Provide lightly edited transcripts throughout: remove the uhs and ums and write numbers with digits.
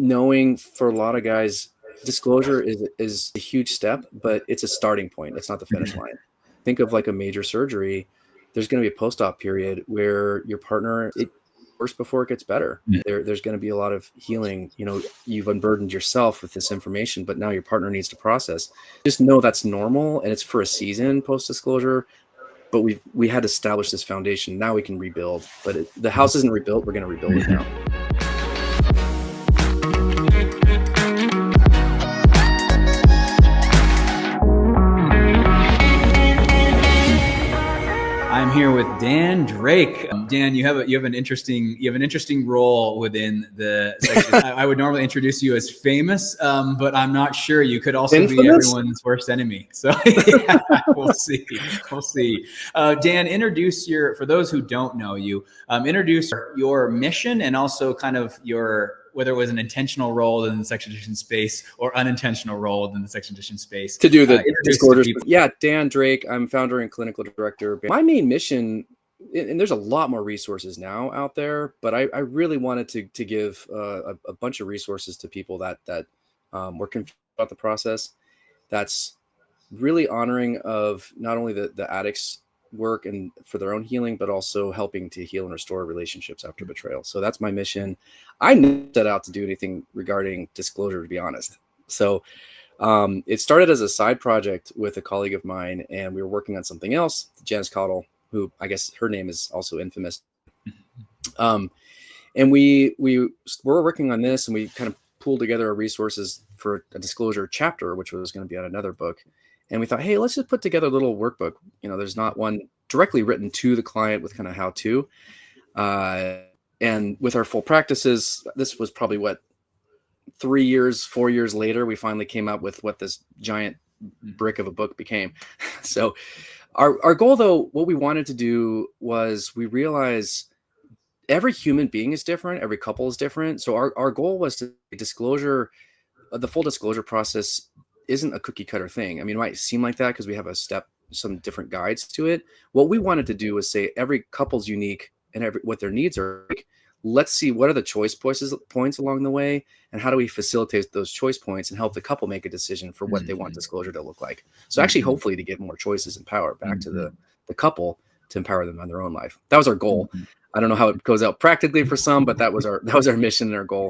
knowing for a lot of guys, disclosure is a huge step, but it's a starting point. It's not the finish line. Think of like a major surgery. There's going to be a post-op period where your partner, it worse before it gets better. There's going to be a lot of healing. You know, you've unburdened yourself with this information, but now your partner needs to process. Just know that's normal, and it's for a season post-disclosure. But we had to establish this foundation. Now we can rebuild. But the house isn't rebuilt. We're going to rebuild it now. I'm here with Dan Drake. Dan, you have an interesting role within the section. I would normally introduce you as famous, but I'm not sure. You could also be everyone's worst enemy. So yeah, we'll see. Dan, for those who don't know you, introduce your mission and also kind of whether it was an intentional role in the sex addiction space or unintentional role in the sex addiction space. To do the disclosures. Yeah, Dan Drake, I'm founder and clinical director. My main mission, and there's a lot more resources now out there, but I really wanted to give a bunch of resources to people that were confused about the process. That's really honoring of not only the addicts' work and for their own healing, but also helping to heal and restore relationships after betrayal. So that's my mission. I never set out to do anything regarding disclosure, to be honest. So it started as a side project with a colleague of mine, and we were working on something else. Janice Cottle, who I guess her name is also infamous. And we were working on this, and we kind of pooled together our resources for a disclosure chapter, which was going to be on another book. And we thought, hey, let's just put together a little workbook. You know, there's not one directly written to the client with kind of how to. And with our full practices, this was probably 4 years later, we finally came up with what this giant brick of a book became. So our goal, though, what we wanted to do was we realized every human being is different. Every couple is different. So our goal was to disclosure, the full disclosure process isn't a cookie cutter thing. I mean, it might seem like that because we have some different guides to it. What we wanted to do was say every couple's unique and what their needs are. Let's see what are the choice points along the way, and how do we facilitate those choice points and help the couple make a decision for what they want disclosure to look like. So actually, hopefully, to give more choices and power back to the couple to empower them on their own life. That was our goal. I don't know how it goes out practically for some, but that was our mission and our goal.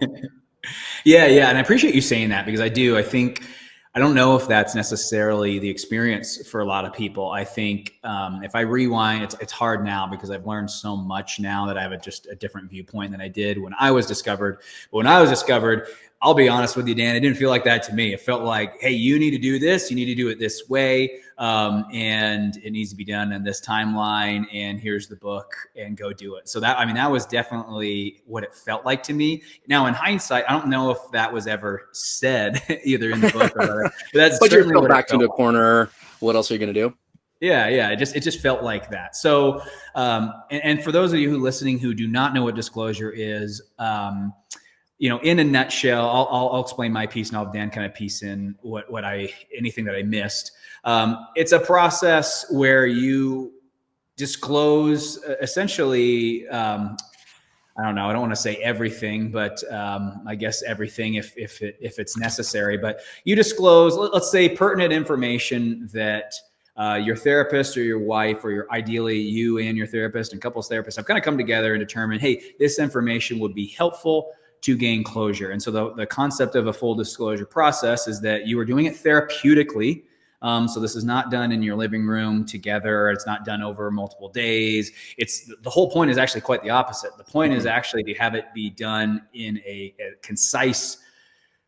Yeah, and I appreciate you saying that, because I don't know if that's necessarily the experience for a lot of people. I think if I rewind, it's hard now because I've learned so much now that I have just a different viewpoint than I did when I was discovered. But when I was discovered, I'll be honest with you, Dan, it didn't feel like that to me. It felt like, hey, you need to do this. You need to do it this way. And it needs to be done in this timeline. And here's the book, and go do it. So that was definitely what it felt like to me. Now, in hindsight, I don't know if that was ever said either in the book or whatever. But you're still backed into a corner. What else are you going to do? Yeah. It just felt like that. So, and for those of you who are listening who do not know what disclosure is, in a nutshell, I'll explain my piece, and I'll have Dan kind of piece in anything that I missed. It's a process where you disclose essentially, I don't know, I don't want to say everything, but I guess everything if it's necessary. But you disclose, let's say, pertinent information that your therapist or your wife, or ideally you and your therapist and couples therapist have kind of come together and determined, hey, this information would be helpful to gain closure. And so the concept of a full disclosure process is that you are doing it therapeutically. So this is not done in your living room together. It's not done over multiple days. The whole point is actually quite the opposite. The point is actually to have it be done in a concise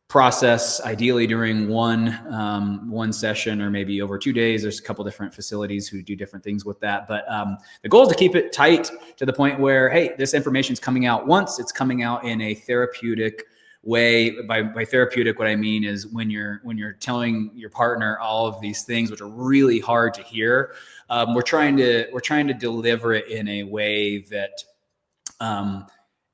process, ideally during one session, or maybe over 2 days. There's a couple different facilities who do different things with that. But the goal is to keep it tight to the point where, hey, this information is coming out once. It's coming out in a therapeutic way. By therapeutic, what I mean is when you're telling your partner all of these things, which are really hard to hear, we're trying to deliver it in a way that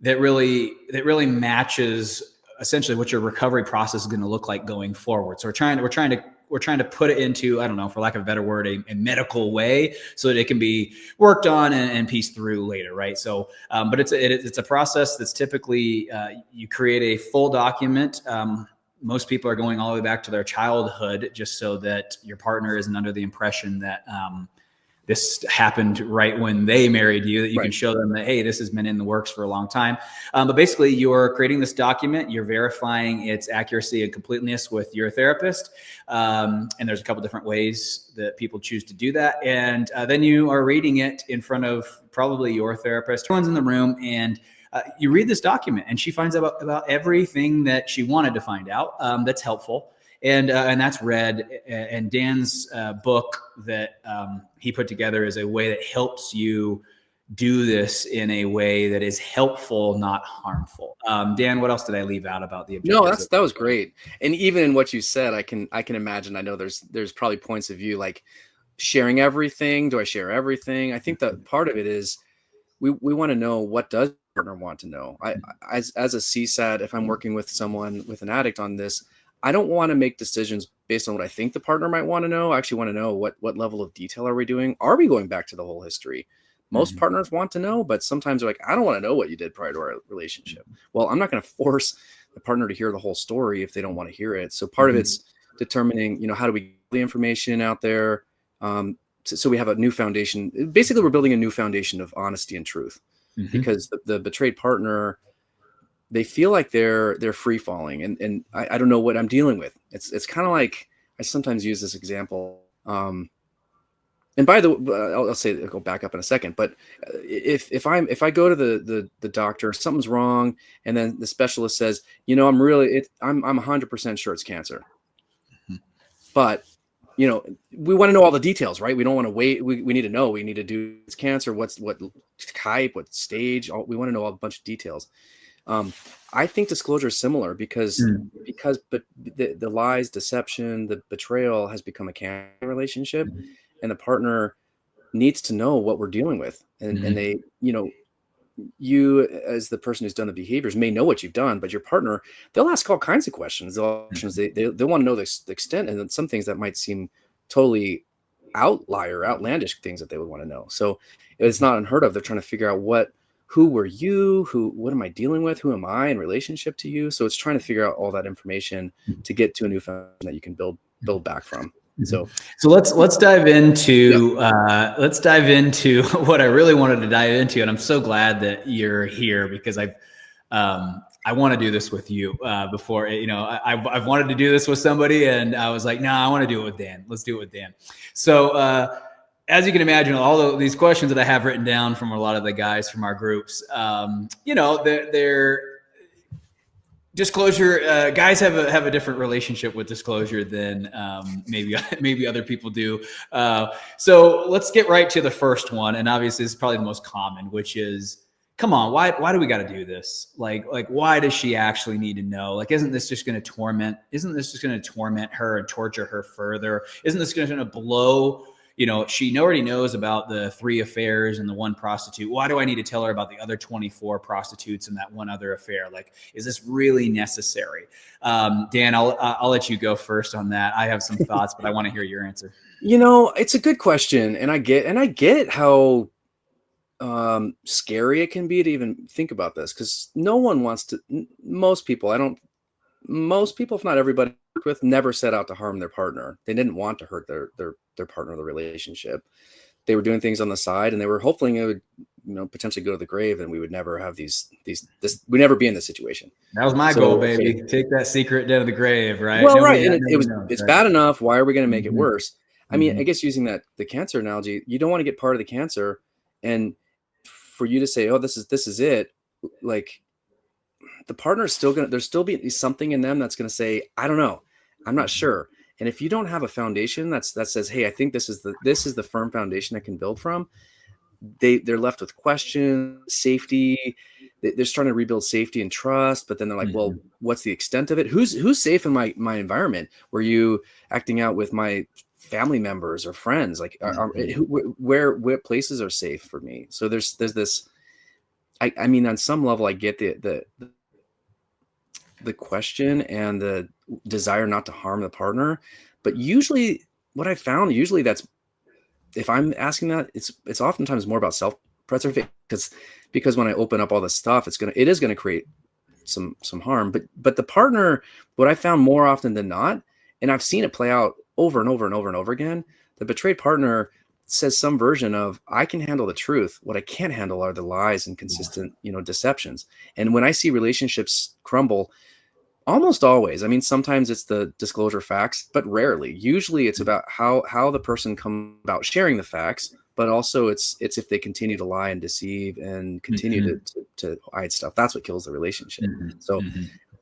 really matches essentially what your recovery process is going to look like going forward. So we're trying to to put it into, I don't know, for lack of a better word, a medical way so that it can be worked on and pieced through later. Right. So, but it's a process that's typically, you create a full document. Most people are going all the way back to their childhood just so that your partner isn't under the impression that, this happened right when they married you, that you can show them that, hey, this has been in the works for a long time. But basically, you're creating this document, you're verifying its accuracy and completeness with your therapist. And there's a couple different ways that people choose to do that. And then you are reading it in front of probably your therapist. Everyone's in the room, and you read this document, and she finds out about everything that she wanted to find out that's helpful. And that's read. And Dan's book that he put together is a way that helps you do this in a way that is helpful, not harmful. Dan, what else did I leave out about the objectives? No, that was great. And even in what you said, I can imagine. I know there's probably points of view like sharing everything. Do I share everything? I think that part of it is we want to know, what does the partner want to know. As a CSAT, if I'm working with someone with an addict on this, I don't want to make decisions based on what I think the partner might want to know. I actually want to know what level of detail are we doing? Are we going back to the whole history? Most partners want to know, but sometimes they're like, I don't want to know what you did prior to our relationship. Well, I'm not going to force the partner to hear the whole story if they don't want to hear it. So part of it's determining, how do we get the information out there? So we have a new foundation. Basically, we're building a new foundation of honesty and truth, because the betrayed partner, they feel like they're free falling, and I don't know what I'm dealing with. It's kind of like, I sometimes use this example. And by the way, I'll go back up in a second. But if I go to the doctor, something's wrong, and then the specialist says, I'm 100% sure it's cancer. But we want to know all the details, right? We don't want to wait. We need to know. We need to do, it's cancer. What type? What stage? We want to know a bunch of details. I think disclosure is similar because the lies, deception, the betrayal has become a cancer relationship, and the partner needs to know what we're dealing with. And they, you as the person who's done the behaviors may know what you've done, but your partner, they'll ask all kinds of questions. They want to know the extent, and then some things that might seem totally outlandish things that they would want to know. So it's not unheard of. They're trying to figure out who were you? What am I dealing with? Who am I in relationship to you? So it's trying to figure out all that information to get to a new foundation that you can build back from. So let's dive into what I really wanted to dive into, and I'm so glad that you're here, because I want to do this with you. Before, I've wanted to do this with somebody, and I was like, no, I want to do it with Dan. Let's do it with Dan. So as you can imagine, all these questions that I have written down from a lot of the guys from our groups, they're disclosure. Guys have a different relationship with disclosure than maybe other people do. So let's get right to the first one, and obviously this is probably the most common, which is, come on, why do we got to do this? Like why does she actually need to know? Like, isn't this just going to torment her and torture her further? Isn't this going to blow? She already knows about the 3 affairs and the 1 prostitute. Why do I need to tell her about the other 24 prostitutes and that 1 other affair? Like, is this really necessary? Dan, I'll let you go first on that. I have some thoughts, but I want to hear your answer. It's a good question, and I get how scary it can be to even think about this, because no one wants to. Most people, if not everybody I work with, never set out to harm their partner. They didn't want to hurt their partner, the relationship. They were doing things on the side, and they were hoping it would, potentially go to the grave, and we would never have we'd never be in this situation. That was my goal, baby. Take that secret down to the grave, right? Well, right. And it's bad enough. Why are we going to make it worse? I mean, I guess using the cancer analogy, you don't want to get part of the cancer, and for you to say, oh, this is it. Like, the partner is there's still be something in them that's going to say, I don't know. I'm not sure. And if you don't have a foundation that says, hey, I think this is the firm foundation I can build from, they're left with questions, safety. They're starting to rebuild safety and trust, but then they're like, well, what's the extent of it? Who's safe in my environment? Were you acting out with my family members or friends? Like, where places are safe for me? So there's this, I mean, on some level, I get the question and the desire not to harm the partner, But usually what I found, usually that's, if I'm asking that, it's oftentimes more about self-preservation, because when I open up all this stuff, it is gonna create some harm. But the partner, what I found more often than not, and I've seen it play out over and over and over and over again, the betrayed partner says some version of, I can handle the truth. What I can't handle are the lies and consistent, deceptions. And when I see relationships crumble, almost always, I mean, sometimes it's the disclosure facts, but rarely. Usually it's about how the person comes about sharing the facts, but also it's if they continue to lie and deceive and continue to hide stuff. That's what kills the relationship. So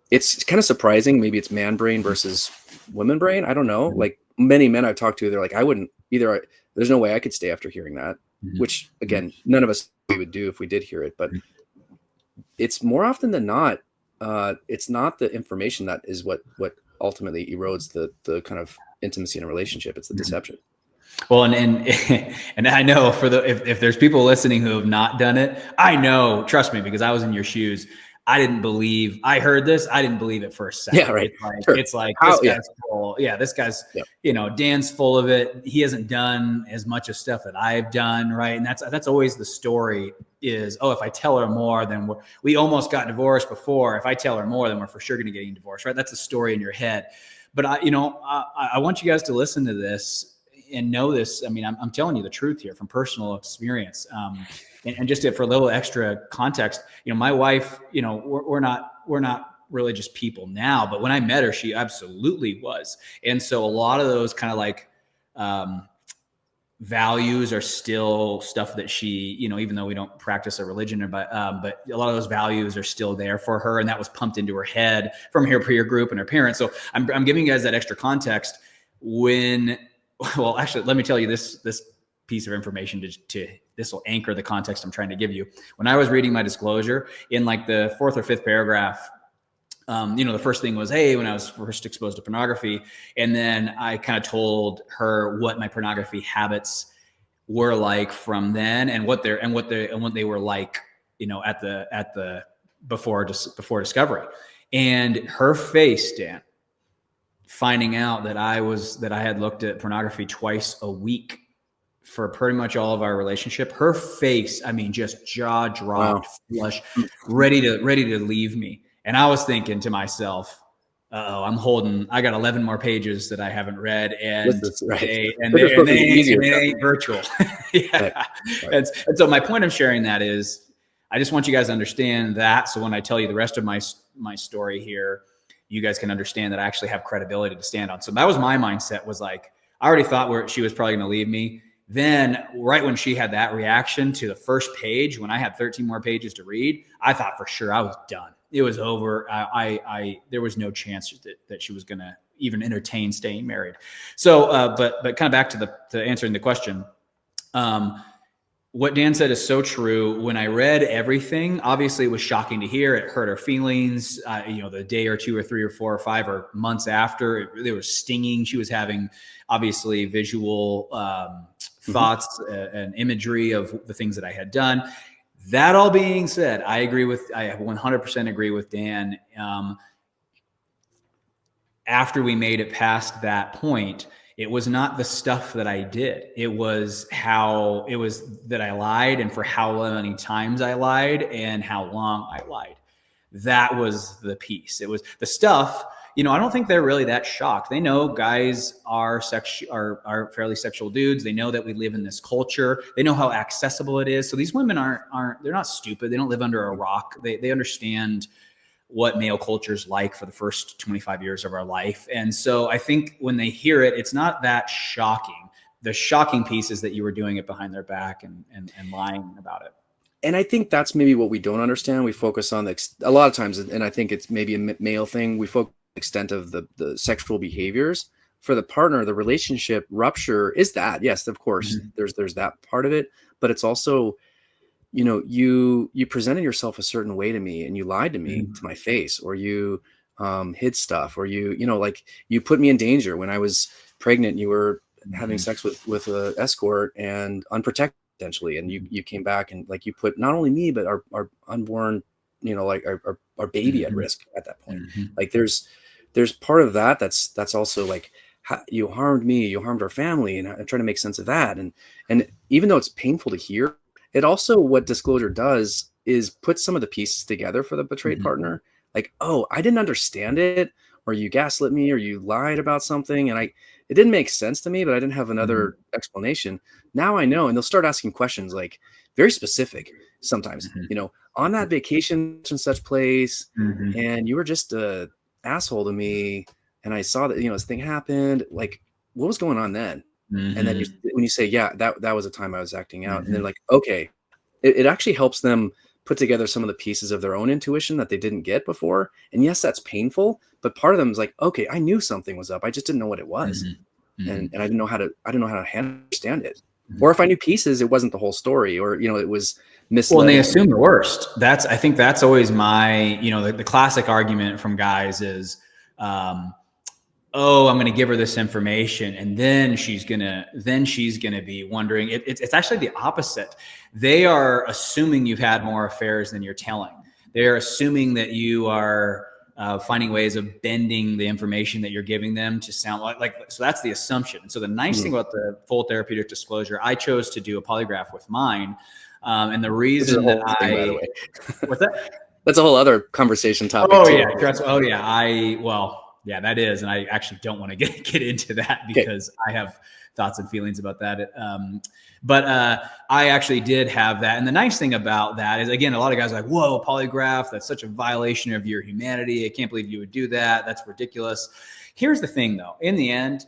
it's kind of surprising. Maybe it's man brain versus woman brain. I don't know. Like many men I've talked to, they're like, I wouldn't either. There's no way I could stay after hearing that, which again, none of us would do if we did hear it. But it's more often than not, it's not the information that is what ultimately erodes the kind of intimacy in a relationship. It's the deception. Well, and I know if there's people listening who have not done it, I know, trust me, because I was in your shoes. I heard this. I didn't believe it for a second. Yeah, right. It's like this guy's full. Yeah, this guy's, Dan's full of it. He hasn't done as much of stuff that I've done. Right. And that's always the story is, oh, if I tell her more, then we almost got divorced before. If I tell her more, then we're for sure going to get divorced. Right. That's the story in your head. But I want you guys to listen to this and know this. I mean, I'm telling you the truth here from personal experience. And just for a little extra context, my wife, we're not religious people now, but when I met her, she absolutely was. And so a lot of those kind of like values are still stuff that she, even though we don't practice a religion, but a lot of those values are still there for her. And that was pumped into her head from her peer group and her parents. So I'm giving you guys that extra context well, actually, let me tell you this piece of information this will anchor the context I'm trying to give you. When I was reading my disclosure in like the 4th or 5th paragraph, the first thing was, hey, when I was first exposed to pornography. And then I kind of told her what my pornography habits were like from then and what they were like, at the before discovery. And her face, Dan, finding out that I had looked at pornography twice a week for pretty much all of our relationship, her face, I mean, just jaw dropped, flush, ready to leave me. And I was thinking to myself, I got 11 more pages that I haven't read, and they ain't virtual. Yeah. Right. And so my point of sharing that is, I just want you guys to understand that. So when I tell you the rest of my story here, you guys can understand that I actually have credibility to stand on. So that was my mindset, was like, I already thought she was probably going to leave me. Then right when she had that reaction to the first page, when I had 13 more pages to read, I thought for sure I was done. It was over. There was no chance that she was going to even entertain staying married. So, but kind of back to answering the question. What Dan said is so true. When I read everything, obviously it was shocking to hear. It hurt her feelings. The day or 2 or 3 or 4 or 5 or months after, it was stinging. She was having obviously visual thoughts and imagery of the things that I had done. That all being said, I 100% agree with Dan. After we made it past that point, it was not the stuff that I did. It was that I lied, and for how many times I lied and how long I lied. That was the piece. It was the stuff. I don't think they're really that shocked. They know guys are fairly sexual dudes. They know that we live in this culture. They know how accessible it is. So these women they're not stupid. They don't live under a rock. They understand what male culture is like for the first 25 years of our life. And so I think when they hear it, it's not that shocking. The shocking piece is that you were doing it behind their back and lying about it. And I think that's maybe what we don't understand. We focus on a lot of times, and I think it's maybe a male thing. We focus on the extent of the sexual behaviors. For the partner, the relationship rupture is that. Yes, of course, there's that part of it, but it's also, you presented yourself a certain way to me, and you lied to me to my face, or you hid stuff, or like you put me in danger when I was pregnant. You were having sex with an escort and unprotected potentially, and you came back and like you put not only me but our unborn, like our baby at risk at that point. Like there's part of that's also like you harmed me, you harmed our family, and I'm trying to make sense of that. And even though it's painful to hear, it also, what disclosure does is put some of the pieces together for the betrayed Mhm. partner. Like, oh, I didn't understand it, or you gaslit me, or you lied about something, and it didn't make sense to me, but I didn't have Mhm. another explanation. Now I know, and they'll start asking questions like very specific sometimes. Mhm. On that vacation such and such place, Mhm. and you were just a asshole to me, and I saw that this thing happened. Like, what was going on then? And then Mhm. when you say, yeah, that was a time I was acting out, and they're Mhm. like, okay, it actually helps them put together some of the pieces of their own intuition that they didn't get before. And yes, that's painful, but part of them is like, okay, I knew something was up. I just didn't know what it was. Mhm. And Mhm. I didn't know how to understand it. Mhm. Or if I knew pieces, it wasn't the whole story, or, it was Well, and they misled. assume the worst. I think that's always my, the classic argument from guys is, um, oh, I'm going to give her this information, and then she's gonna be wondering. It's actually the opposite. They are assuming you've had more affairs than you're telling. They're assuming that you are finding ways of bending the information that you're giving them to sound like. So that's the assumption. And so the nice thing about the full therapeutic disclosure, I chose to do a polygraph with mine, and the Which is a reason that whole thing, by the way. what's that? That's a whole other conversation topic Oh too. yeah, trust. Oh yeah, yeah, that is, and I actually don't want to get into that Okay. because I have thoughts and feelings about that. But I actually did have that, and the nice thing about that is, again, a lot of guys are like, "Whoa, polygraph! That's such a violation of your humanity. I can't believe you would do that. That's ridiculous." Here's the thing, though. In the end,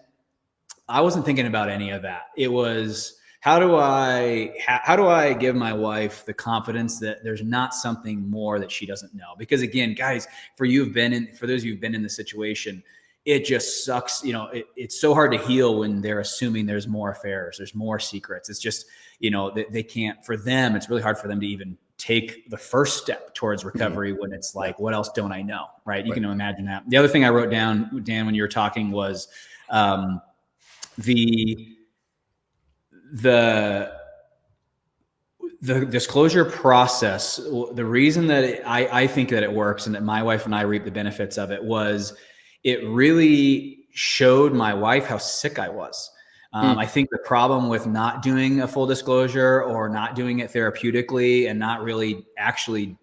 I wasn't thinking about any of that. It was, how do I give my wife the confidence that there's not something more that she doesn't know? Because again, guys, for those of you who've been in the situation, it just sucks. It's so hard to heal when they're assuming there's more affairs, there's more secrets. It's just, they can't, for them, it's really hard for them to even take the first step towards recovery when it's like, what else don't I know? Right. You Right. can imagine that. The other thing I wrote down, Dan, when you were talking was, the the the disclosure process. The reason that I think that it works and that my wife and I reap the benefits of it was, it really showed my wife how sick I was. I think the problem with not doing a full disclosure, or not doing it therapeutically, and not really actually,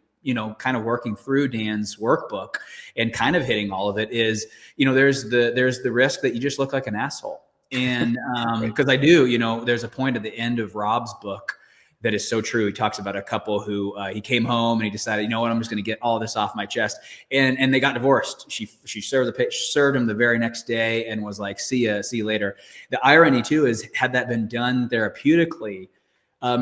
kind of working through Dan's workbook and kind of hitting all of it, is, there's the risk that you just look like an asshole. And Right. because I do, there's a point at the end of Rob's book that is so true. He talks about a couple who he came home and he decided, you know what, I'm just going to get all this off my chest, and they got divorced. She served him the very next day and was like, see you later. The irony too is, had that been done therapeutically,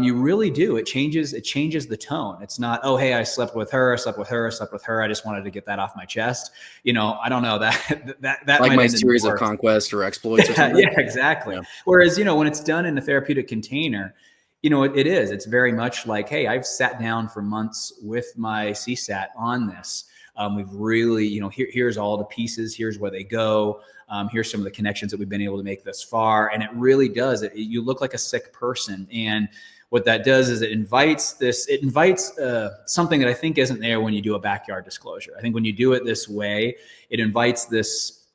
you really do. It changes the tone. It's not, oh, hey, I slept with her. I just wanted to get that off my chest. I don't know, that Like might my end in series of divorce. conquests or exploits or Yeah, something. yeah, exactly. Yeah. Whereas, when it's done in a therapeutic container, it's very much like, hey, I've sat down for months with my CSAT on this. We've really, here's all the pieces. Here's where they go. Here's some of the connections that we've been able to make thus far. And it really does. You look like a sick person. And what that does is it invites something that I think isn't there when you do a backyard disclosure. I think when you do it this way, it invites this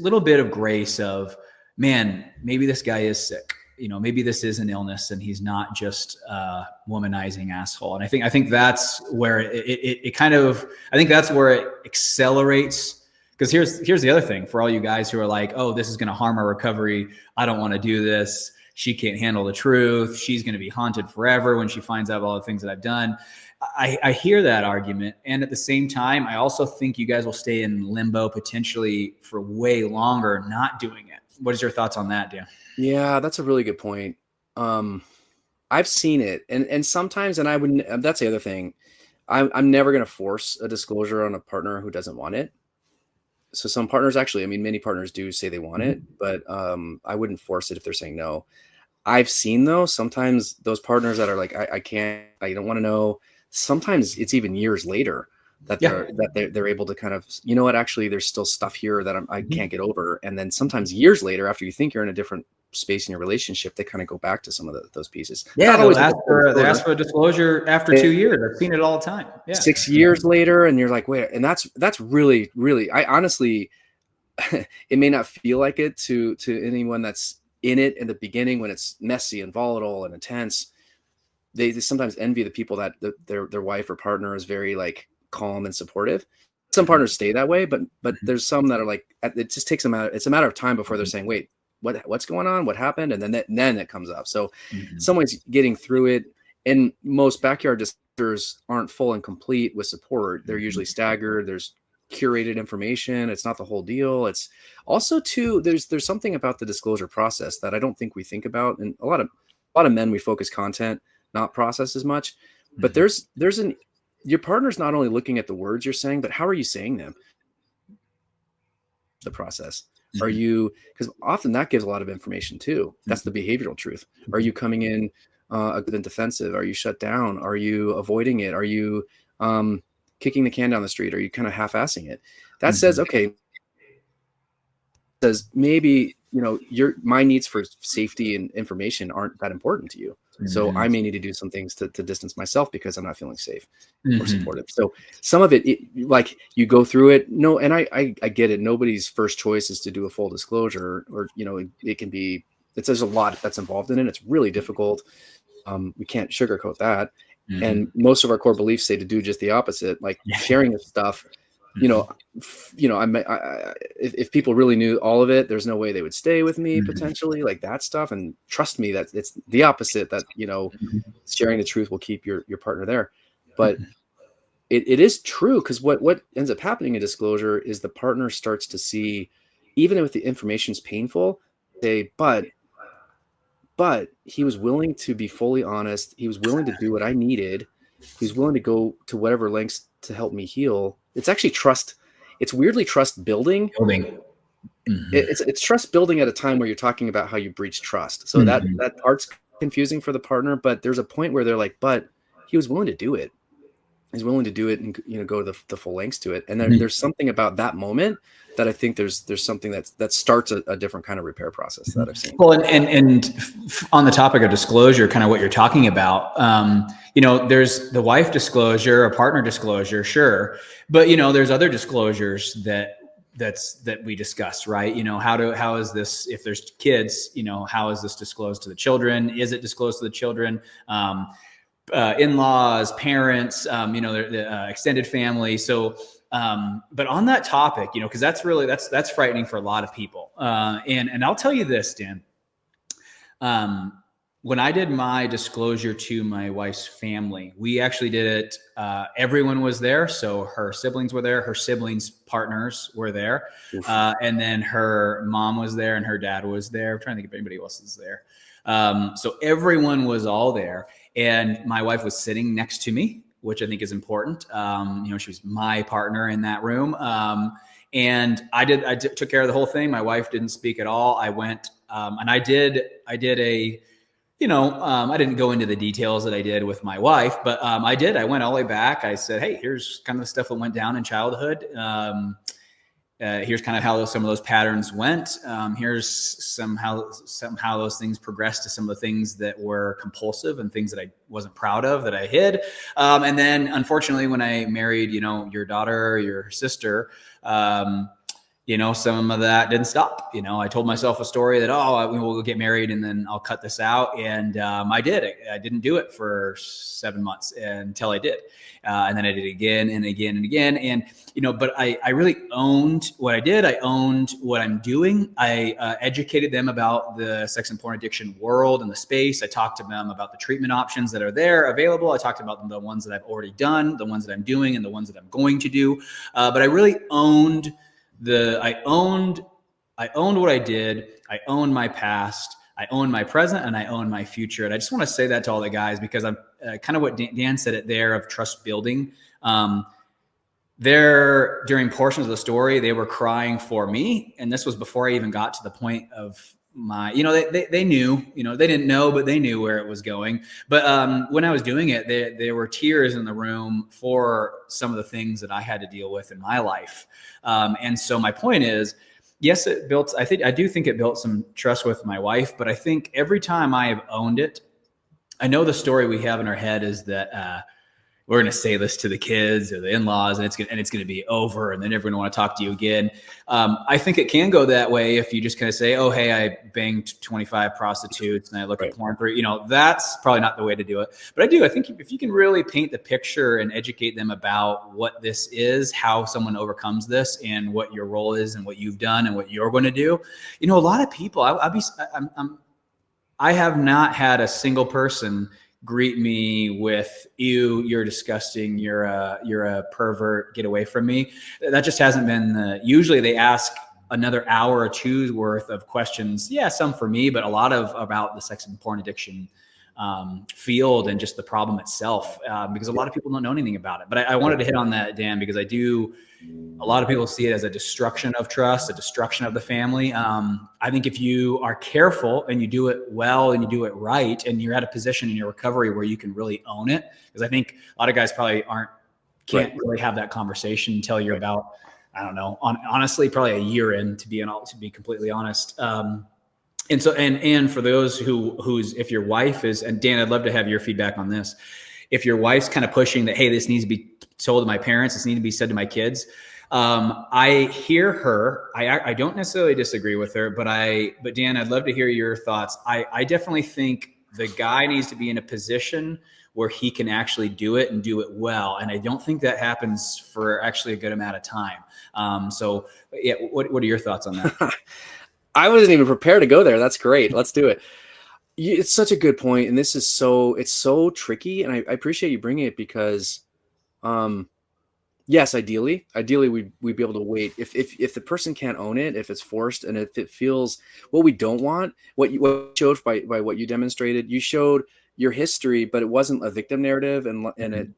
little bit of grace of, man, maybe this guy is sick. Maybe this is an illness and he's not just a womanizing asshole. And I think that's where I think that's where it accelerates. Because here's the other thing for all you guys who are like, oh, this is going to harm our recovery. I don't want to do this. She can't handle the truth. She's going to be haunted forever when she finds out all the things that I've done. I hear that argument. And at the same time, I also think you guys will stay in limbo potentially for way longer not doing it. What is your thoughts on that, Dan? Yeah, that's a really good point. I've seen it, and sometimes, and I wouldn't. That's the other thing. I'm never going to force a disclosure on a partner who doesn't want it. So some partners, actually, I mean, many partners do say they want it, but I wouldn't force it if they're saying no. I've seen, though, sometimes those partners that are like, I can't, I don't want to know. Sometimes it's even years later that they're able to kind of, you know what, actually, there's still stuff here that I can't get over. And then sometimes years later, after you think you're in a different space in your relationship, they kind of go back to some of those pieces. Yeah, Not always they ask for a disclosure after 2 years. I've seen it all the time. Yeah. 6 years later, and you're like, wait, and that's really, really, I honestly, it may not feel like it to anyone that's in it in the beginning when it's messy and volatile and intense. They sometimes envy the people that their wife or partner is very like calm and supportive. Some partners stay that way, but there's some that are like, it just takes it's a matter of time before they're saying, wait, what's going on? What happened? And then it comes up. So someone's getting through it. And most backyard disclosures aren't full and complete with support. They're usually staggered. There's curated information. It's not the whole deal. It's also too, there's something about the disclosure process that I don't think we think about. And a lot of men, we focus content, not process as much. But your partner's not only looking at the words you're saying, but how are you saying them? The process. Are you, because often that gives a lot of information too. That's the behavioral truth. Are you coming in then defensive? Are you shut down? Are you avoiding it? Are you kicking the can down the street? Are you kind of half-assing it? That says, okay, says maybe, my needs for safety and information aren't that important to you. So I may need to do some things to distance myself because I'm not feeling safe or supportive. So some of it, like you go through it. No, and I get it. Nobody's first choice is to do a full disclosure, or it can be. There's a lot that's involved in it. It's really difficult. We can't sugarcoat that. And most of our core beliefs say to do just the opposite, like sharing this stuff. If people really knew all of it, there's no way they would stay with me potentially, like that stuff. And trust me, that it's the opposite, that, sharing the truth will keep your partner there. But it is true, because what ends up happening in disclosure is the partner starts to see, even if the information's painful, but he was willing to be fully honest. He was willing to do what I needed. He was willing to go to whatever lengths to help me heal. It's actually trust. It's weirdly trust building. It's trust building at a time where you're talking about how you breach trust. So that part's confusing for the partner, but there's a point where they're like, but he was willing to do it. He's willing to do it and go to the full lengths to it. And there's something about that moment that I think there's something that starts a different kind of repair process that I've seen. Well, and on the topic of disclosure, kind of what you're talking about, there's the wife disclosure, a partner disclosure, sure, but there's other disclosures that we discussed, right? How is this, if there's kids, how is this disclosed to the children? Is it disclosed to the children? In-laws, parents, the extended family. So, but on that topic, because that's frightening for a lot of people. And I'll tell you this, Dan, when I did my disclosure to my wife's family, we actually did it. Everyone was there. So her siblings were there. Her siblings' partners were there. And then her mom was there and her dad was there. I'm trying to think if anybody else is there. So everyone was all there. And my wife was sitting next to me, which I think is important. She was my partner in that room. And I took care of the whole thing. My wife didn't speak at all. I went, and I didn't go into the details that I did with my wife, but I went all the way back. I said, hey, here's kind of the stuff that went down in childhood. Here's kind of how some of those patterns went. Here's somehow those things progressed to some of the things that were compulsive and things that I wasn't proud of, that I hid. And then unfortunately, when I married, your daughter, your sister, some of that didn't stop. I told myself a story that, we'll get married and then I'll cut this out. And I did. I didn't do it for 7 months until I did. And then I did it again and again and again. And, but I really owned what I did. I owned what I'm doing. I educated them about the sex and porn addiction world and the space. I talked to them about the treatment options that are there available. I talked about the ones that I've already done, the ones that I'm doing, and the ones that I'm going to do. But I really owned I owned what I did. I owned my past. I own my present, and I own my future. And I just want to say that to all the guys, because I'm kind of what Dan said it there of trust building. During portions of the story, they were crying for me. And this was before I even got to the point of my, they knew, they didn't know, but they knew where it was going. But when I was doing it, there were tears in the room for some of the things that I had to deal with in my life. And so my point is, yes, I do think it built some trust with my wife, but I think every time I have owned it, I know the story we have in our head is that, we're going to say this to the kids or the in-laws, and it's going to be over, and then everyone will want to talk to you again. I think it can go that way if you just kind of say, oh, hey, I banged 25 prostitutes and I look at porn for, that's probably not the way to do it. But I think if you can really paint the picture and educate them about what this is, how someone overcomes this, and what your role is and what you've done and what you're going to do, a lot of people, I have not had a single person greet me with, ew, you're disgusting, you're a pervert, get away from me. That just hasn't been usually they ask another hour or two's worth of questions. Yeah, some for me, but a lot about the sex and porn addiction field and just the problem itself, because a lot of people don't know anything about it. But I wanted to hit on that, Dan, because a lot of people see it as a destruction of trust, a destruction of the family. I think if you are careful and you do it well and you do it right, and you're at a position in your recovery where you can really own it, because I think a lot of guys probably can't really have that conversation until you're about, I don't know, honestly, probably a year in, to be completely honest. And so, and for those who's, if your wife is, and Dan, I'd love to have your feedback on this. If your wife's kind of pushing that, hey, this needs to be told to my parents, this needs to be said to my kids. I hear her. I don't necessarily disagree with her, but Dan, I'd love to hear your thoughts. I definitely think the guy needs to be in a position where he can actually do it and do it well. And I don't think that happens for actually a good amount of time. So yeah, what are your thoughts on that? I wasn't even prepared to go there. That's great. Let's do it. It's such a good point. And this is it's so tricky. And I appreciate you bringing it because, yes, ideally we'd be able to wait. If the person can't own it, if it's forced, and if it feels what we don't want, what you showed by what you demonstrated, you showed your history, but it wasn't a victim narrative. And it,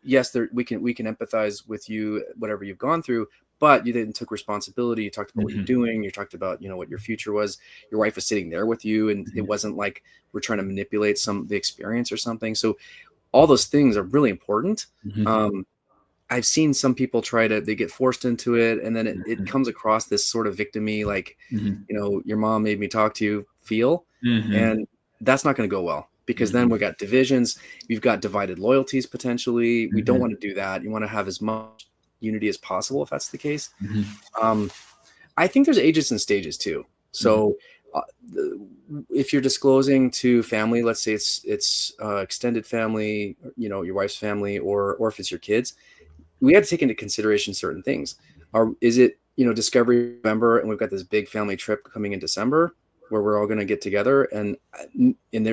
yes, we can empathize with you, whatever you've gone through, but you didn't took responsibility. You talked about what you're doing. You talked about, what your future was. Your wife was sitting there with you, and it wasn't like we're trying to manipulate the experience or something. So all those things are really important. I've seen some people they get forced into it, and then it comes across this sort of victim-y, like, your mom made me talk to you feel, and that's not going to go well, because then we got divisions. We've got divided loyalties potentially. We don't want to do that. You want to have as much unity as possible if that's the case. I think there's ages and stages too. So if you're disclosing to family, let's say it's extended family, your wife's family, or if it's your kids, we have to take into consideration certain things. Is it, Discovery November, and we've got this big family trip coming in December where we're all going to get together, and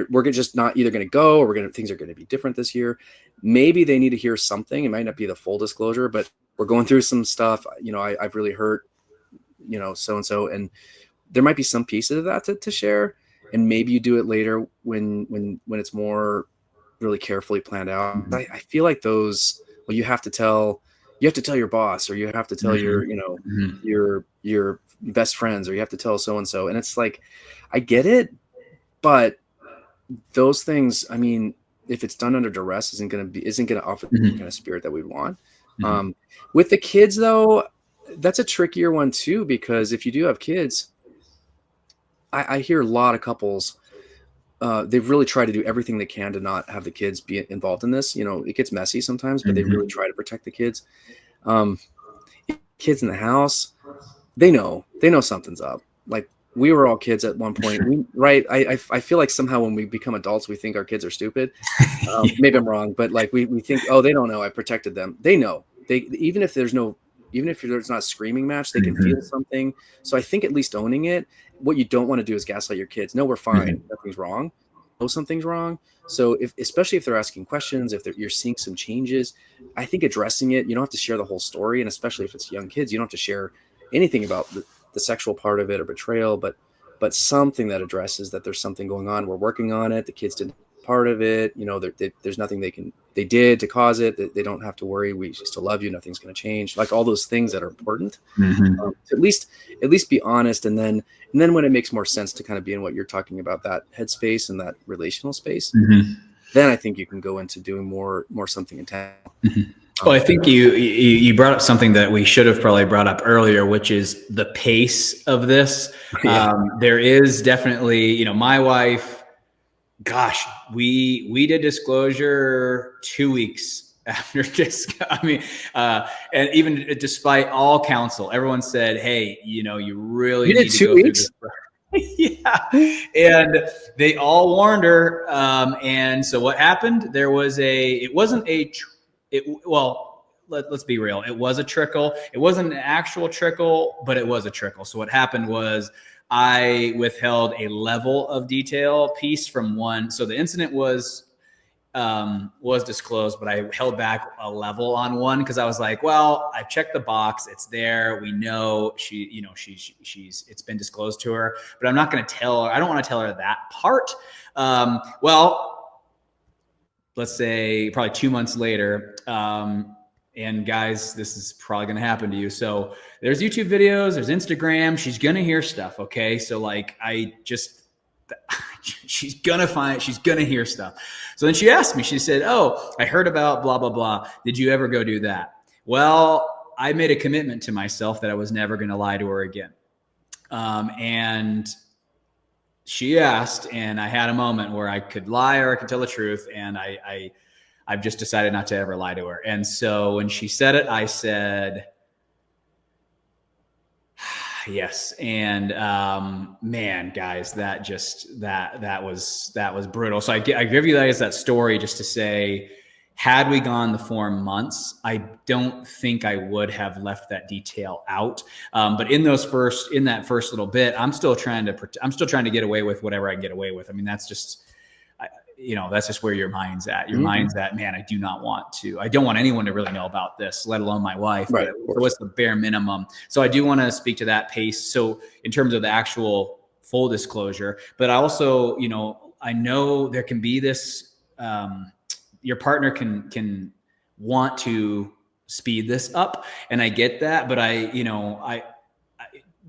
we're just not either going to go, or things are going to be different this year. Maybe they need to hear something. It might not be the full disclosure, but we're going through some stuff. I've really hurt, so-and-so, and there might be some pieces of that to share. And maybe you do it later when it's more really carefully planned out. I feel like those, you have to tell your boss, or you have to tell your best friends, or you have to tell so-and-so. And it's like, I get it, but those things, I mean, if it's done under duress, isn't going to offer the kind of spirit that we want. With the kids though, that's a trickier one too, because if you do have kids, I hear a lot of couples, they've really tried to do everything they can to not have the kids be involved in this. It gets messy sometimes, but they really try to protect the kids. Kids in the house, they know something's up. Like, we were all kids at one point, right? I feel like somehow when we become adults, we think our kids are stupid. Maybe I'm wrong, but like we think, oh, they don't know, I protected them. They know. Even if there's not a screaming match, they can feel something. So I think at least owning it. What you don't want to do is gaslight your kids. No, we're fine. Nothing's wrong. Know something's wrong. So especially if they're asking questions, if you're seeing some changes, I think addressing it. You don't have to share the whole story, and especially if it's young kids, you don't have to share anything about the sexual part of it or betrayal, but something that addresses that there's something going on. We're working on it. The kids didn't part of it. There's nothing they did to cause it. They don't have to worry. We still love you. Nothing's going to change. Like all those things that are important. At least be honest. And then when it makes more sense to kind of be in what you're talking about, that headspace and that relational space, then I think you can go into doing more something intentional. Well, I think you brought up something that we should have probably brought up earlier, which is the pace of this. There is definitely, my wife, Gosh, we did disclosure 2 weeks after this. I mean, and even despite all counsel, everyone said, "Hey, you really need to go through this." Yeah, and they all warned her. And so what happened? There was it wasn't well, let's be real. It was a trickle. It wasn't an actual trickle, but it was a trickle. So what happened was I withheld a level of detail piece from one. So the incident was disclosed, but I held back a level on one because I was like, well, I checked the box. It's there. We know it's been disclosed to her, but I'm not going to tell her. I don't want to tell her that part. Well, let's say probably 2 months later, and guys, this is probably going to happen to you. So there's YouTube videos, there's Instagram. She's going to hear stuff. Okay. So like, she's going to hear stuff. So then she asked me, she said, "Oh, I heard about blah, blah, blah. Did you ever go do that?" Well, I made a commitment to myself that I was never going to lie to her again. And she asked, and I had a moment where I could lie or I could tell the truth. And I've just decided not to ever lie to her. And so when she said it, I said, yes. And man, guys, that was brutal. So I give you guys that story just to say, had we gone the 4 months, I don't think I would have left that detail out. But in that first little bit, I'm still trying to get away with whatever I can get away with. I mean, that's just where your mind's at. Your mind's at, man, I don't want anyone to really know about this, let alone my wife. Right. But what's the bare minimum? So I do want to speak to that pace. So in terms of the actual full disclosure, but I also, I know there can be this, your partner can want to speed this up, and I get that, but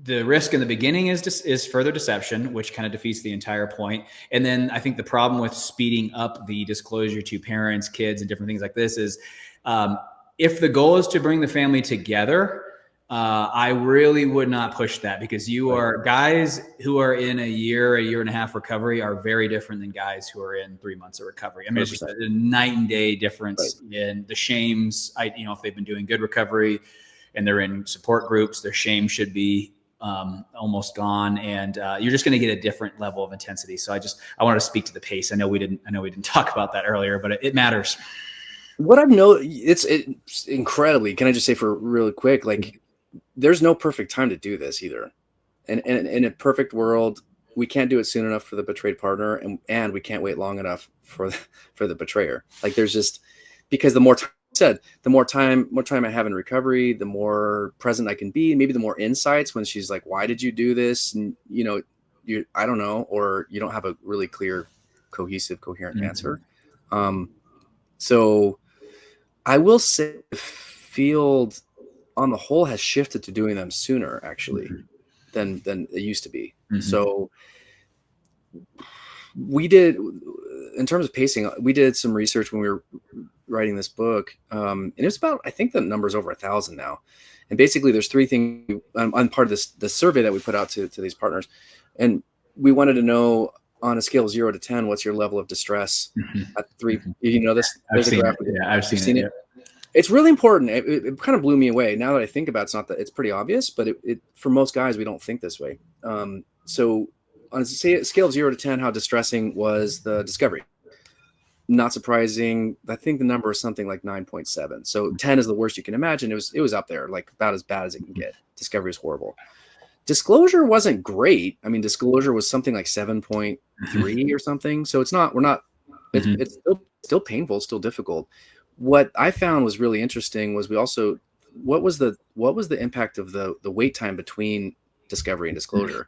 the risk in the beginning is further deception, which kind of defeats the entire point. And then I think the problem with speeding up the disclosure to parents, kids, and different things like this is, if the goal is to bring the family together, I really would not push that, because guys who are in a year and a half recovery are very different than guys who are in 3 months of recovery. I mean, it's just a night and day difference in the shames. If they've been doing good recovery and they're in support groups, their shame should be almost gone, and you're just going to get a different level of intensity. So I wanted to speak to the pace. I know we didn't talk about that earlier, but it matters. What I've noticed, it's incredibly, can I just say for really quick, like, there's no perfect time to do this either. And in a perfect world, we can't do it soon enough for the betrayed partner, and we can't wait long enough for the betrayer. Like, there's just, because the more time I have in recovery, the more present I can be. Maybe the more insights when she's like, "Why did you do this?" And I don't know, or you don't have a really clear, cohesive, coherent answer. So I will say the field on the whole has shifted to doing them sooner, actually, than it used to be. So we did, in terms of pacing, we did some research when we were writing this book, and it was about, I think the number's over 1,000 now. And basically there's 3 things. I'm part of the survey that we put out to these partners, and we wanted to know, on a scale of 0 to 10, what's your level of distress at 3? This. I've seen it. Yeah, I've seen it. It's really important. It kind of blew me away. Now that I think about it, it's pretty obvious, but it for most guys, we don't think this way. So on a scale of 0 to 10, how distressing was the discovery? Not surprising. I think the number is something like 9.7. So 10 is the worst you can imagine. It was up there, like about as bad as it can get. Discovery is horrible. Disclosure wasn't great. I mean, disclosure was something like 7.3 or something. So it's still painful, still difficult. What I found was really interesting was what was the impact of the wait time between discovery and disclosure?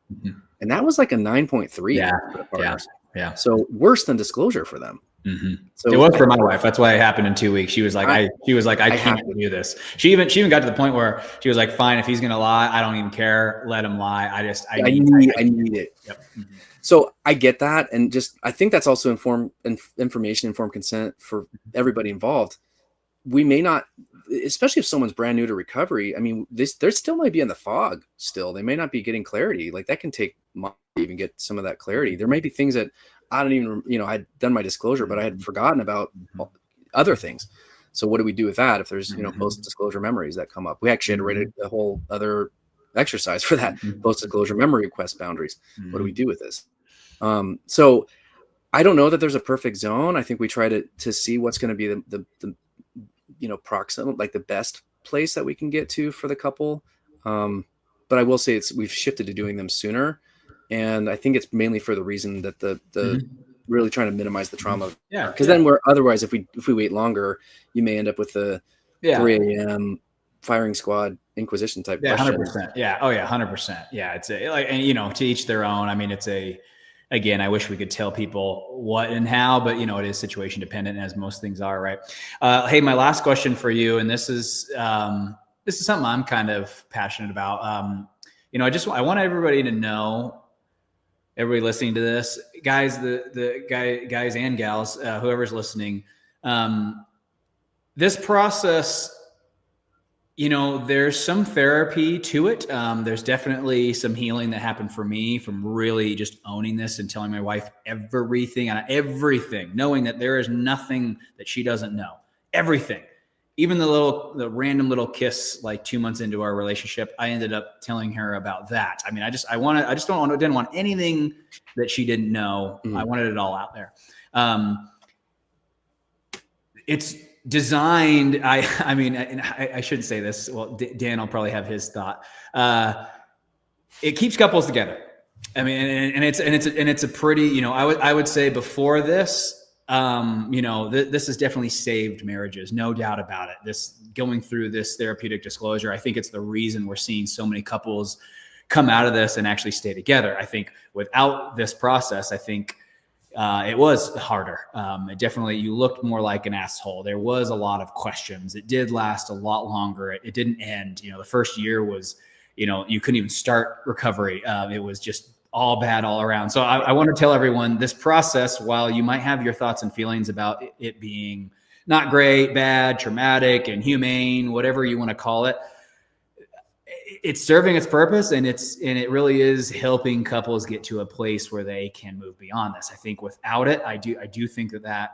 And that was like a 9.3. Yeah. So worse than disclosure for them. So it was for my wife. That's why it happened in 2 weeks. She was like, I can't do this. She even got to the point where she was like, fine, if he's going to lie, I don't even care. Let him lie. I need it. Yep. So I get that. And I think that's also informed consent for everybody involved. We may not, especially if someone's brand new to recovery. I mean, they still might be in the fog still. They may not be getting clarity. Like, that can take months to even get some of that clarity. There may be things that I don't even, I'd done my disclosure, but I had forgotten about other things. So what do we do with that if there's, post-disclosure memories that come up? We actually had to write a whole other exercise for that, post-disclosure memory request boundaries. What do we do with this? So I don't know that there's a perfect zone. I think we try to see what's going to be the proximate, like the best place that we can get to for the couple. But I will say we've shifted to doing them sooner. And I think it's mainly for the reason that the really trying to minimize the trauma. Yeah. Because then otherwise, if we wait longer, you may end up with the 3 a.m. firing squad Inquisition type question. 100%. Yeah. Oh yeah. 100%. Yeah. It's and to each their own. I mean, again, I wish we could tell people what and how, but it is situation dependent, as most things are, right? Hey, my last question for you, and this is something I'm kind of passionate about. I want everybody to know, everybody listening to this, guys, guys and gals, whoever's listening, this process, there's some therapy to it. There's definitely some healing that happened for me from really just owning this and telling my wife everything, knowing that there is nothing that she doesn't know. Everything, even the random little kiss, like 2 months into our relationship, I ended up telling her about that. I mean, I didn't want anything that she didn't know. I wanted it all out there. It's designed. I shouldn't say this. Well, Dan will probably have his thought. It keeps couples together. I mean, and it's a pretty, I would say before this, this has definitely saved marriages, no doubt about it. This going through this therapeutic disclosure, I think it's the reason we're seeing so many couples come out of this and actually stay together. I think without this process, I think it was harder. It definitely, you looked more like an asshole. There was a lot of questions. It did last a lot longer. It didn't end. The first year was, you couldn't even start recovery. It was just all bad all around. So I want to tell everyone this process, while you might have your thoughts and feelings about it being not great, bad, traumatic, inhumane, whatever you want to call it, it's serving its purpose, and it really is helping couples get to a place where they can move beyond this. I think without it, I do think that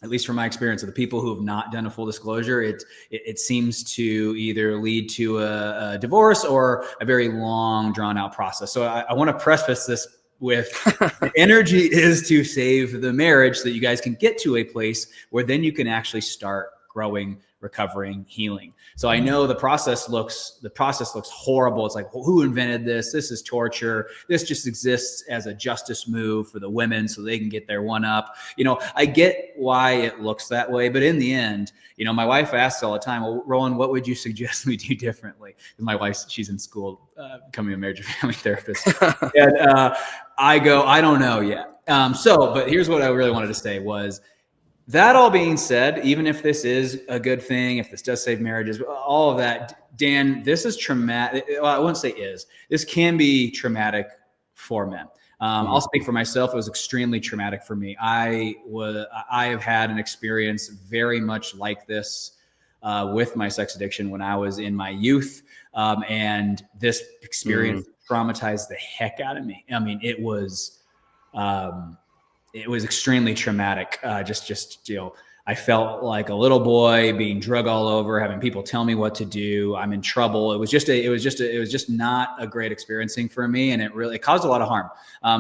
at least from my experience of the people who have not done a full disclosure, it seems to either lead to a divorce or a very long, drawn out process. So I want to preface this with the energy is to save the marriage so that you guys can get to a place where then you can actually start growing, recovering, healing. So I know the process looks horrible. It's like, well, who invented this? This is torture. This just exists as a justice move for the women so they can get their one up. I get why it looks that way, but in the end, my wife asks all the time, well, Roland, what would you suggest we do differently? And my wife, she's in school, becoming a marriage and family therapist. And I go, I don't know yet. But here's what I really wanted to say was, that all being said, even if this is a good thing, if this does save marriages, all of that, Dan, this is traumatic. Well, I wouldn't say is. This can be traumatic for men. I'll speak for myself. It was extremely traumatic for me. I have had an experience very much like this with my sex addiction when I was in my youth, and this experience traumatized the heck out of me. I mean, it was extremely traumatic. I felt like a little boy being drug all over, having people tell me what to do. I'm in trouble. It was just not a great experiencing for me. And it caused a lot of harm.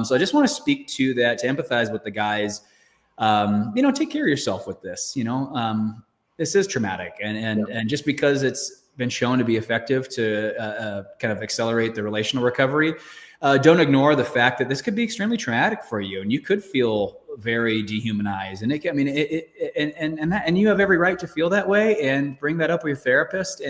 So I just want to speak to that, to empathize with the guys. Take care of yourself with this. This is traumatic. And just because it's been shown to be effective to kind of accelerate the relational recovery, don't ignore the fact that this could be extremely traumatic for you, and you could feel very dehumanized. And and you have every right to feel that way, and bring that up with your therapist.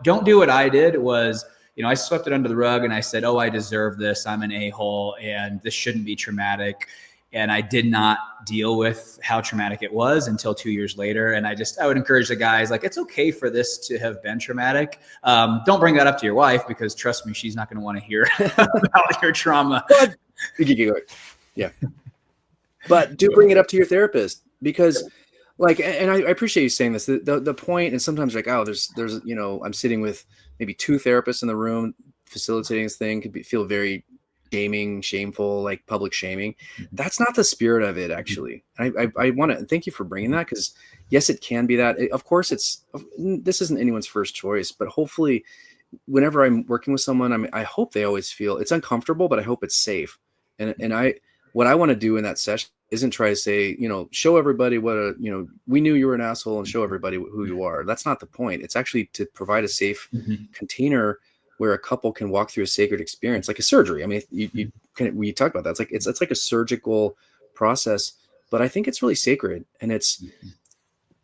Don't do what I did. Was, I swept it under the rug and I said, oh, I deserve this. I'm an a-hole and this shouldn't be traumatic. And I did not deal with how traumatic it was until 2 years later. And I would encourage the guys, like, it's okay for this to have been traumatic. Don't bring that up to your wife, because trust me, she's not going to want to hear about your trauma. Yeah. But do bring it up to your therapist, because and I appreciate you saying this, the point, and sometimes there's, I'm sitting with maybe 2 therapists in the room facilitating this thing, feel very shameful, like public shaming. That's not the spirit of it, actually. I want to thank you for bringing that, because yes, it can be that. Of course, this isn't anyone's first choice, but hopefully whenever I'm working with someone, I hope they always feel it's uncomfortable, but I hope it's safe. And what I want to do in that session isn't try to say, show everybody we knew you were an asshole and show everybody who you are. That's not the point. It's actually to provide a safe container where a couple can walk through a sacred experience, like a surgery. I mean, we talk about that. It's like a surgical process, but I think it's really sacred. And it's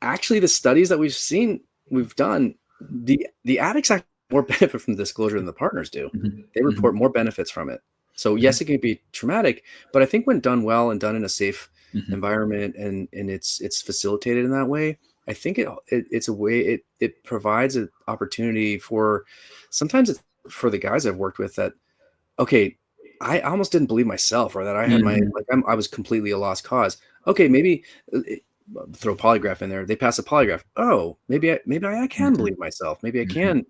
actually the studies that we've done, the addicts actually more benefit from the disclosure than the partners do. They report more benefits from it. So yes, it can be traumatic, but I think when done well and done in a safe environment and it's facilitated in that way, I think it's a way it provides an opportunity for, sometimes it's for the guys I've worked with that, okay, I almost didn't believe myself, or that I had I was completely a lost cause. Okay, maybe throw a polygraph in there. They pass a polygraph. Oh, maybe I can believe myself. Maybe I can,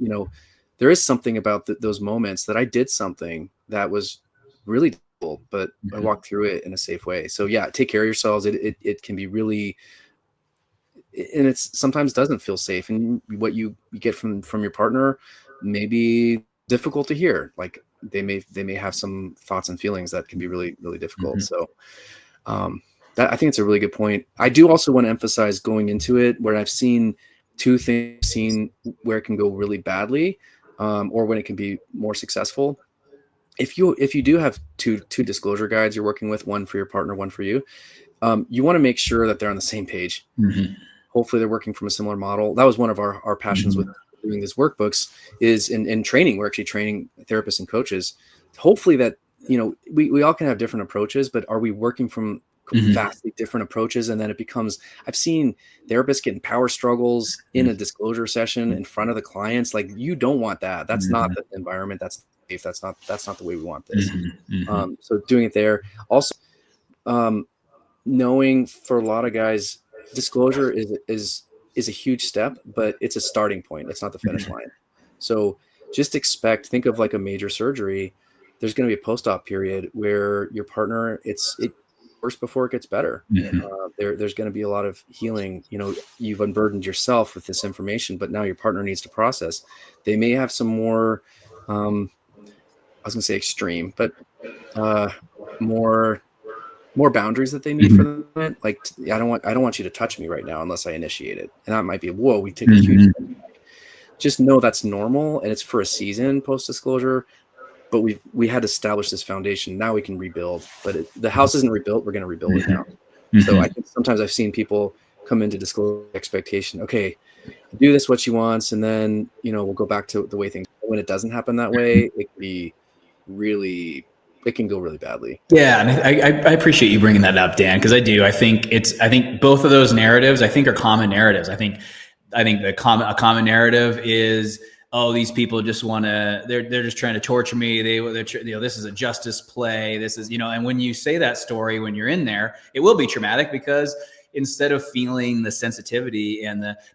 there is something about those moments that I did something that was really difficult, but I walked through it in a safe way. So yeah, take care of yourselves. It can be really, and it's sometimes doesn't feel safe. And what you get from your partner may be difficult to hear. Like they may have some thoughts and feelings that can be really, really difficult. So, I think it's a really good point. I do also want to emphasize going into it where I've seen two things, where it can go really badly, or when it can be more successful. If you do have two disclosure guides you're working with, one for your partner, one for you, you want to make sure that they're on the same page. Hopefully they're working from a similar model. That was one of our passions with doing these workbooks, is in training. We're actually training therapists and coaches. Hopefully that, we all can have different approaches, but are we working from vastly different approaches? And then it becomes, I've seen therapists get in power struggles in a disclosure session in front of the clients. Like, you don't want that. That's not the environment. That's safe. That's not the way we want this. So doing it there. Also, knowing for a lot of guys, disclosure is a huge step, but it's a starting point. It's not the finish line. So just think of like a major surgery. There's going to be a post-op period where your partner, it works before it gets better. There's going to be a lot of healing. You've unburdened yourself with this information, but now your partner needs to process. They may have some more, I was going to say extreme, but more boundaries that they need for the moment. Like, I don't want you to touch me right now unless I initiate it. And that might be, whoa, we take a huge step back. Just know that's normal, and it's for a season post-disclosure. But we had to establish this foundation. Now we can rebuild. But the house isn't rebuilt. We're going to rebuild it now. So I think sometimes I've seen people come into disclosure expectation. Okay, do this what she wants, and then we'll go back to the way things. When it doesn't happen that way, it can be really. It can go really badly. Yeah, and I appreciate you bringing that up, Dan, because I think both of those narratives are common narratives. I think a common narrative is, oh, these people just they're just trying to torture me. This is a justice play. This is, and when you say that story, when you're in there, it will be traumatic, because instead of feeling the sensitivity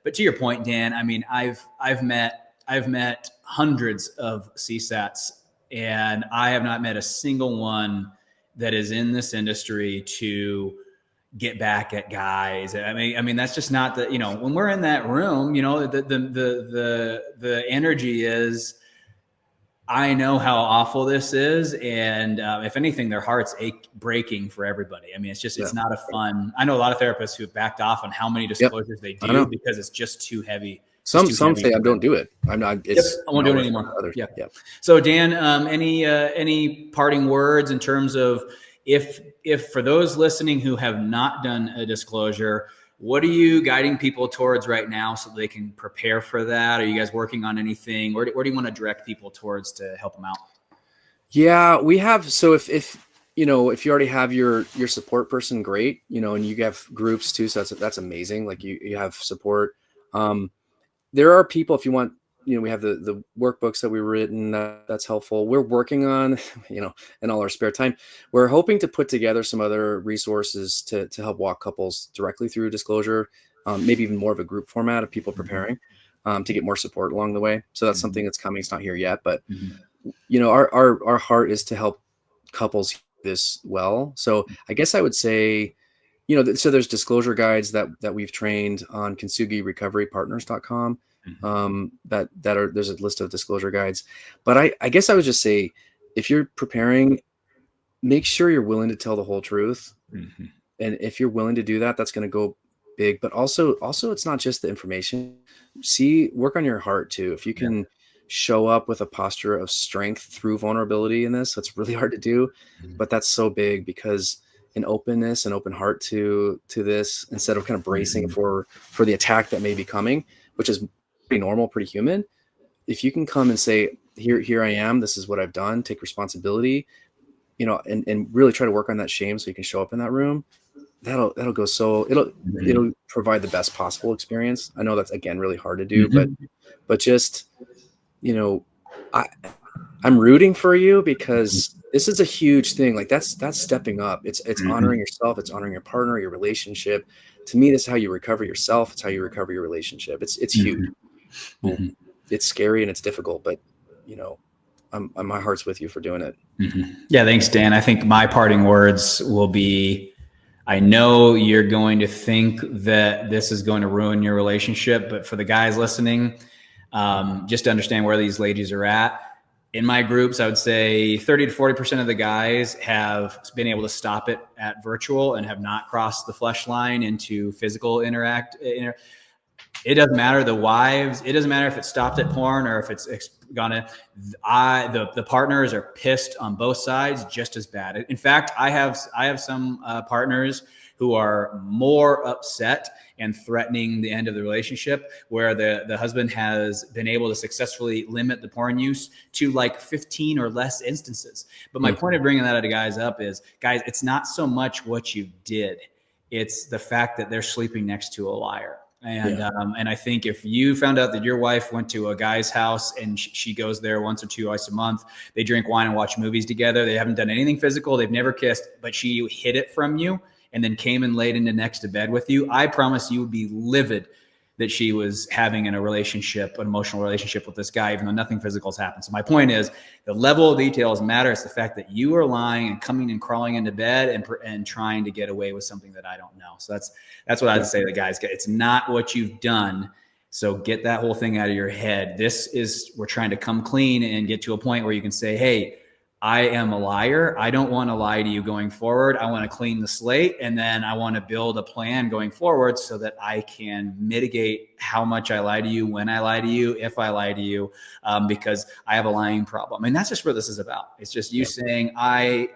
but to your point, Dan, I mean, I've met hundreds of CSATs, and I have not met a single one that is in this industry to get back at guys. I mean, that's just not when we're in that room, the energy is, I know how awful this is. And if anything, their heart's breaking for everybody. I mean, it's not a fun, I know a lot of therapists who have backed off on how many disclosures they do, because it's just too heavy. Some say I don't do it. I'm not. I won't do it anymore. Yeah. So Dan, any parting words in terms of, if for those listening who have not done a disclosure, what are you guiding people towards right now so they can prepare for that? Are you guys working on anything? Where do you want to direct people towards to help them out? Yeah, we have. So if you already have your support person, great. And you have groups too, so that's amazing. Like you have support. There are people, if you want, we have the workbooks that we've written, that's helpful. We're working on, in all our spare time, we're hoping to put together some other resources to help walk couples directly through disclosure, maybe even more of a group format of people preparing, to get more support along the way. So that's something that's coming. It's not here yet, but our heart is to help couples this well. So I guess I would say, so there's disclosure guides that we've trained on kintsugirecoverypartners.com. There's a list of disclosure guides, but I guess I would just say, if you're preparing, make sure you're willing to tell the whole truth. Mm-hmm. And if you're willing to do that, that's going to go big. But also it's not just the information. Work on your heart too. If you can show up with a posture of strength through vulnerability in this, that's really hard to do, but that's so big, because an openness and open heart to this, instead of kind of bracing for the attack that may be coming, which is pretty normal, pretty human. If you can come and say, here I am, this is what I've done, take responsibility, and really try to work on that shame so you can show up in that room, that'll go it'll provide the best possible experience. I know that's, again, really hard to do, but just, I'm rooting for you, because this is a huge thing. Like that's stepping up. It's honoring yourself. It's honoring your partner, your relationship. To me, this is how you recover yourself. It's how you recover your relationship. It's huge. It's scary and it's difficult, but my heart's with you for doing it. Yeah. Thanks, Dan. I think my parting words will be, I know you're going to think that this is going to ruin your relationship, but for the guys listening, just to understand where these ladies are at. In my groups, I would say 30 to 40% of the guys have been able to stop it at virtual and have not crossed the flesh line into physical It doesn't matter. The wives, it doesn't matter if it stopped at porn or if it's gonna, the partners are pissed on both sides just as bad. In fact, I have some partners who are more upset and threatening the end of the relationship, where the husband has been able to successfully limit the porn use to like 15 or less instances. But my point of bringing that guys up is, guys, it's not so much what you did. It's the fact that they're sleeping next to a liar. And I think if you found out that your wife went to a guy's house and she goes there once or twice a month, they drink wine and watch movies together, they haven't done anything physical, they've never kissed, but she hid it from you and then came and laid into next to bed with you, I promise you would be livid that she was having an emotional relationship with this guy, even though nothing physical has happened. So my point is, the level of details matter. It's the fact that you are lying and coming and crawling into bed and trying to get away with something that I don't know. So that's what I'd say to the guys. It's not what you've done. So get that whole thing out of your head. We're trying to come clean and get to a point where you can say, hey, I am a liar. I don't want to lie to you going forward. I want to clean the slate, and then I want to build a plan going forward so that I can mitigate how much I lie to you, when I lie to you, if I lie to you, because I have a lying problem. And that's just what this is about. It's just you saying, I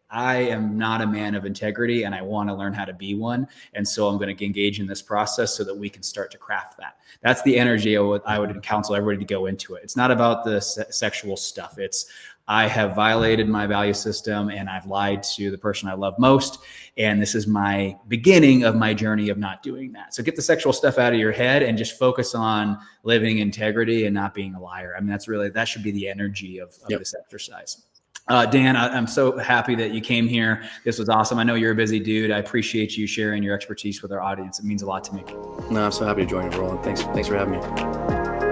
am not a man of integrity and I want to learn how to be one. And so I'm going to engage in this process so that we can start to craft that. That's the energy I would counsel everybody to go into it. It's not about the sexual stuff. It's, I have violated my value system and I've lied to the person I love most. And this is my beginning of my journey of not doing that. So get the sexual stuff out of your head and just focus on living integrity and not being a liar. I mean, that should be the energy of this exercise. Dan, I'm so happy that you came here. This was awesome. I know you're a busy dude. I appreciate you sharing your expertise with our audience. It means a lot to me. No, I'm so happy to join you, Roland. Thanks for having me.